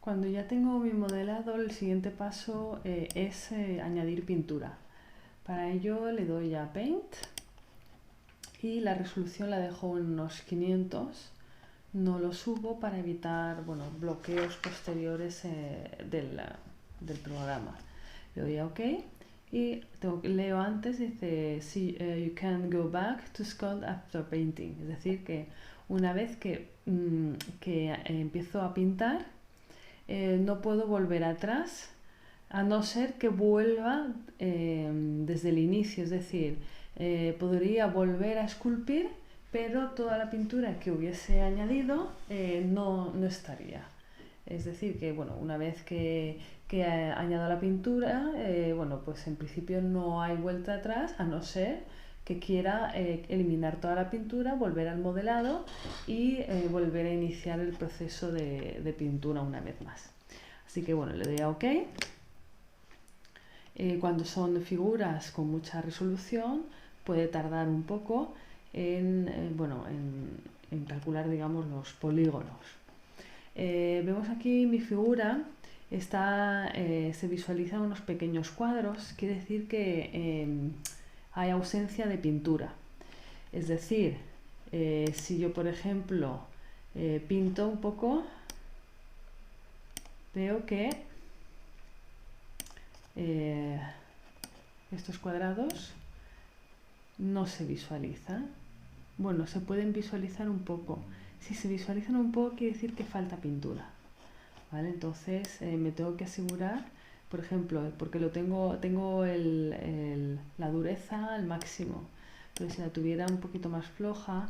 Cuando ya tengo mi modelado, el siguiente paso es añadir pintura. Para ello le doy a Paint y la resolución la dejo en unos 500. No lo subo para evitar bloqueos posteriores del programa. Le doy a OK y leo antes, dice you can go back to Sculpt after painting. Es decir, que una vez que empiezo a pintar, no puedo volver atrás a no ser que vuelva desde el inicio. Es decir, podría volver a esculpir, pero toda la pintura que hubiese añadido no estaría. Es decir, que una vez que añado la pintura, pues en principio no hay vuelta atrás, a no ser que quiera eliminar toda la pintura, volver al modelado y volver a iniciar el proceso de pintura una vez más. Así que le doy a OK. Cuando son figuras con mucha resolución, puede tardar un poco en calcular, digamos, los polígonos. Vemos aquí mi figura, se visualizan unos pequeños cuadros, quiere decir que hay ausencia de pintura. Es decir, si yo, por ejemplo, pinto un poco, veo que estos cuadrados no se visualizan. Bueno, se pueden visualizar un poco. Si se visualizan un poco, quiere decir que falta pintura, ¿vale? Entonces me tengo que asegurar, por ejemplo, porque tengo la dureza al máximo, pero si la tuviera un poquito más floja,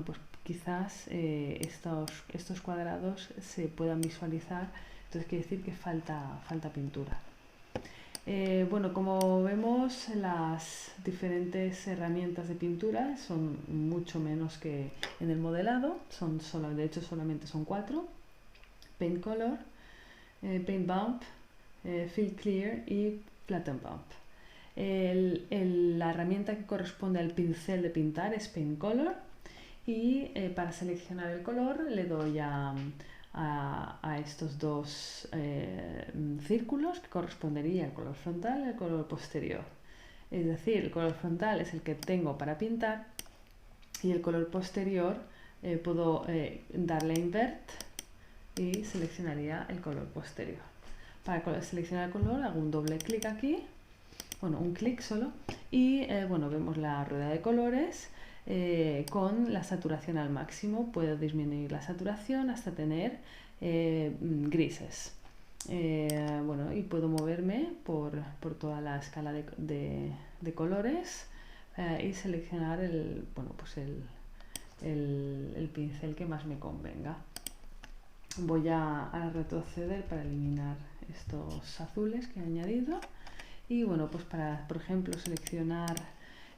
pues quizás estos cuadrados se puedan visualizar. Entonces quiere decir que falta pintura. Como vemos, las diferentes herramientas de pintura son mucho menos que en el modelado. De hecho, solamente son 4: Paint Color, Paint Bump, Fill Clear y Flatten Bump. La herramienta que corresponde al pincel de pintar es Paint Color, y para seleccionar el color le doy a estos dos círculos, que correspondería al color frontal y al color posterior. Es decir, el color frontal es el que tengo para pintar, y el color posterior puedo darle a Invert y seleccionaría el color posterior. Para seleccionar el color hago un doble clic aquí, un clic solo, y vemos la rueda de colores. Con la saturación al máximo puedo disminuir la saturación hasta tener grises. Y puedo moverme por toda la escala de colores y seleccionar el pincel que más me convenga. Voy a retroceder para eliminar estos azules que he añadido, y para, por ejemplo, seleccionar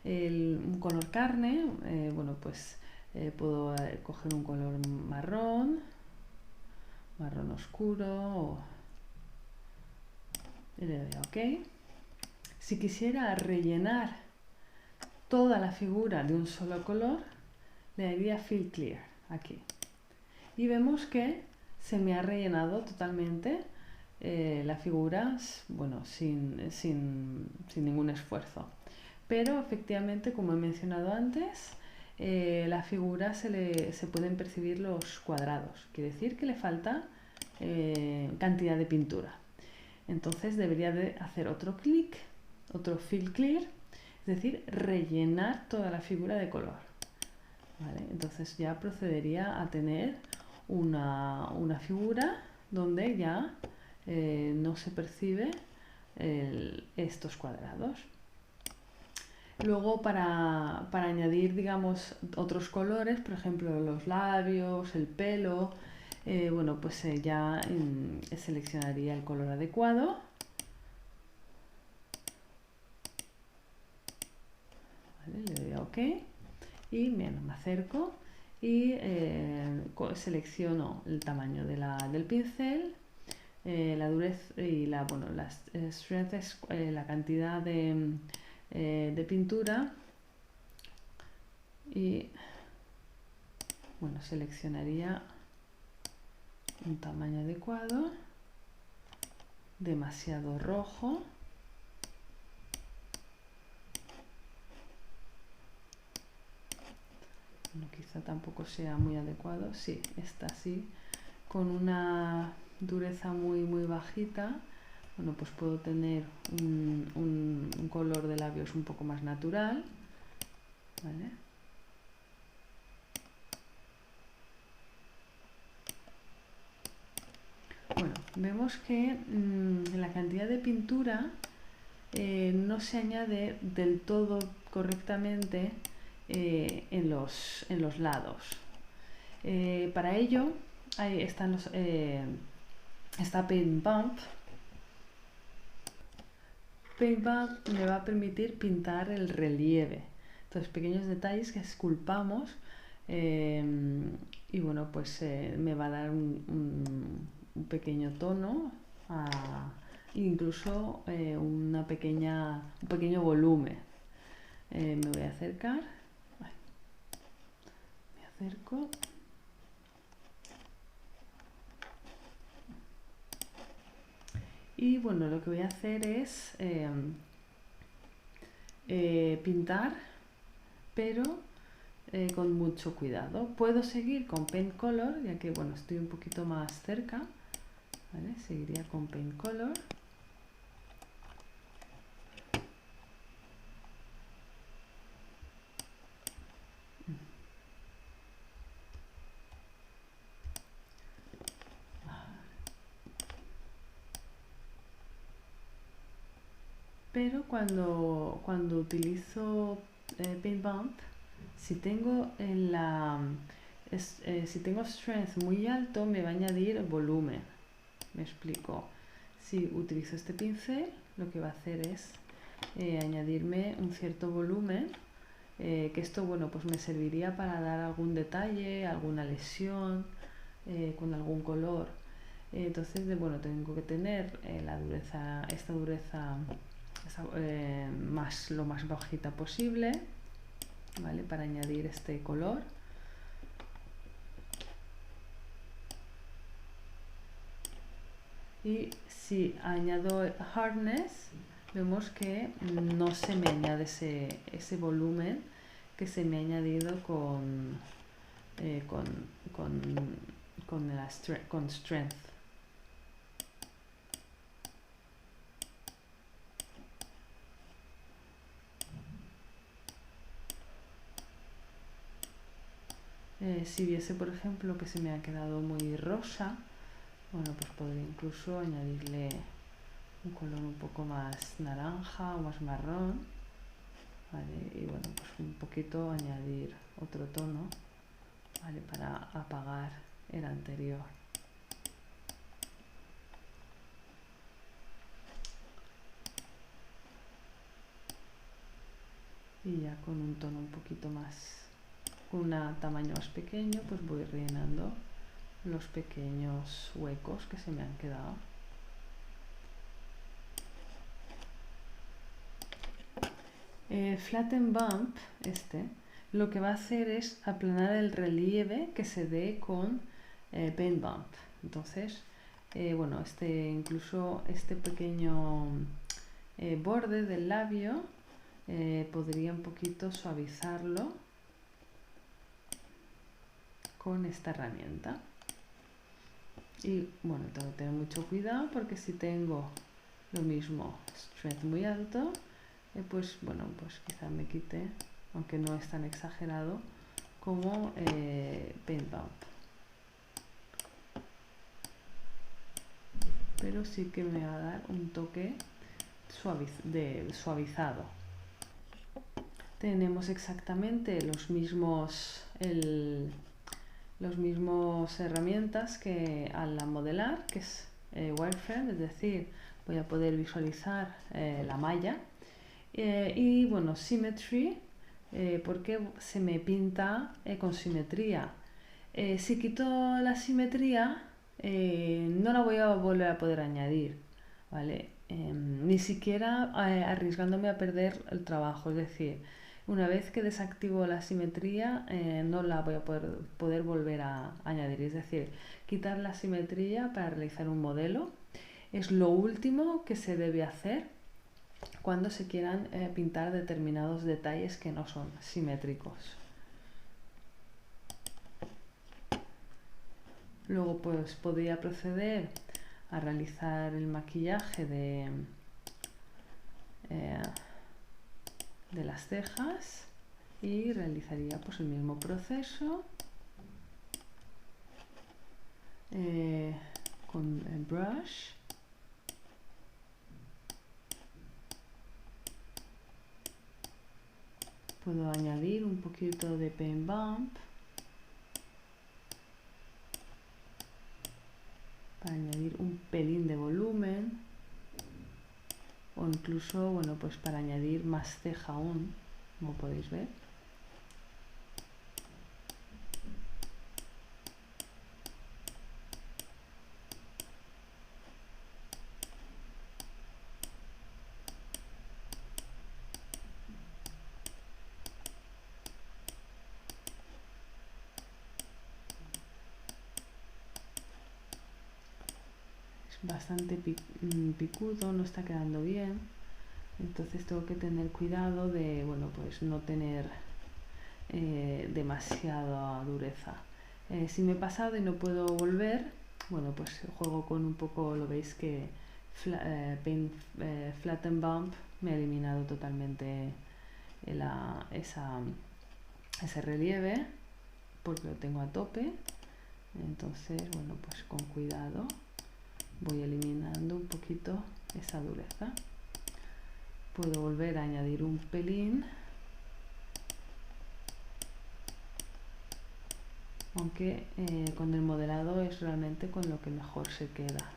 un color carne, puedo coger un color marrón oscuro, y le doy a OK. Si quisiera rellenar toda la figura de un solo color, le daría Fill Clear aquí, y vemos que se me ha rellenado totalmente la figura, sin ningún esfuerzo. Pero efectivamente, como he mencionado antes, la figura se pueden percibir los cuadrados, quiere decir que le falta cantidad de pintura. Entonces debería de hacer otro clic, otro Fill Clear, es decir, rellenar toda la figura de color, ¿vale? Entonces ya procedería a tener una figura donde ya no se percibe estos cuadrados. Luego, para añadir, digamos, otros colores, por ejemplo los labios, el pelo, ya seleccionaría el color adecuado. Vale, le doy a OK y me acerco y selecciono el tamaño del pincel, la dureza y la strength es la cantidad de pintura, y seleccionaría un tamaño adecuado, demasiado rojo. Bueno, quizá tampoco sea muy adecuado, sí, está así, con una dureza muy bajita. Bueno, pues puedo tener un color de labios un poco más natural, ¿vale? Bueno, vemos que la cantidad de pintura no se añade del todo correctamente en los lados. Para ello está Paint Bump. Paint Bump me va a permitir pintar el relieve. Entonces, pequeños detalles que esculpamos y bueno, pues me va a dar un pequeño tono, incluso un pequeño volumen. Me voy a acercar, me acerco. Y bueno, lo que voy a hacer es pintar, pero con mucho cuidado. Puedo seguir con Paint Color, ya que bueno, estoy un poquito más cerca, ¿vale? Seguiría con Paint Color. Pero cuando utilizo Paint Bump, si tengo si tengo Strength muy alto, me va a añadir volumen. Me explico. Si utilizo este pincel, lo que va a hacer es añadirme un cierto volumen, que esto, bueno, pues me serviría para dar algún detalle, alguna lesión, con algún color. Entonces, bueno, tengo que tener esta dureza lo más bajita posible, ¿vale? Para añadir este color. Y si añado hardness, vemos que no se me añade ese volumen que se me ha añadido con strength. Si viese, por ejemplo, que se me ha quedado muy rosa, bueno, pues podría incluso añadirle un color un poco más naranja o más marrón, ¿vale? Y bueno, pues un poquito añadir otro tono, ¿vale? Para apagar el anterior. Y ya con un tono un poquito más, con un tamaño más pequeño, pues voy rellenando los pequeños huecos que se me han quedado. Flatten Bump, lo que va a hacer es aplanar el relieve que se dé con Paint Bump. Entonces, bueno, incluso este pequeño borde del labio podría un poquito suavizarlo con esta herramienta. Y bueno, tengo que tener mucho cuidado porque si tengo lo mismo strength muy alto, pues bueno, pues quizá me quite, aunque no es tan exagerado como Paint Bump. Pero sí que me va a dar un toque suavizado. Tenemos exactamente los mismos herramientas que al modelar, que es wireframe, es decir, voy a poder visualizar la malla. Y bueno, symmetry, porque se me pinta con simetría. Si quito la simetría, no la voy a volver a poder añadir, ¿vale? Ni siquiera arriesgándome a perder el trabajo, es decir, Una vez que desactivo la simetría, no la voy a poder volver a añadir. Es decir, quitar la simetría para realizar un modelo es lo último que se debe hacer cuando se quieran pintar determinados detalles que no son simétricos. Luego pues podría proceder a realizar el maquillaje de las cejas y realizaría pues el mismo proceso con el brush. Puedo añadir un poquito de Paint Bump para añadir un pelín de volumen, o incluso, bueno, pues para añadir más ceja aún, como podéis ver. Bastante picudo, no está quedando bien, entonces tengo que tener cuidado de, bueno, pues no tener demasiada dureza. Si me he pasado y no puedo volver, bueno, pues juego con un poco, lo veis que Paint Flatten Bump me ha eliminado totalmente ese relieve porque lo tengo a tope. Entonces, bueno, pues con cuidado voy eliminando un poquito esa dureza. Puedo volver a añadir un pelín, aunque con el modelado es realmente con lo que mejor se queda.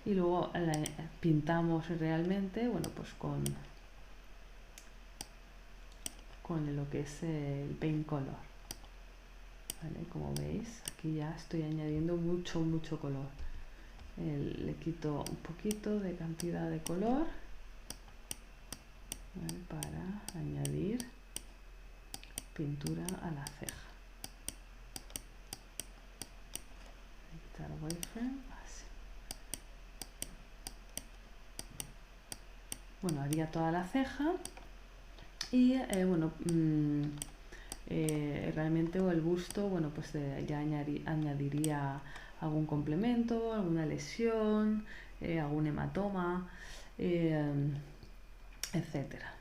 Y luego pintamos realmente, bueno, pues con lo que es el paint color. ¿Vale? Como veis, aquí ya estoy añadiendo mucho color. Le quito un poquito de cantidad de color, ¿vale? Para añadir pintura a la ceja. Voy a quitar wireframe, así. Bueno, haría toda la ceja y bueno, realmente o el busto, bueno, pues ya añadiría algún complemento, alguna lesión, algún hematoma, etcétera.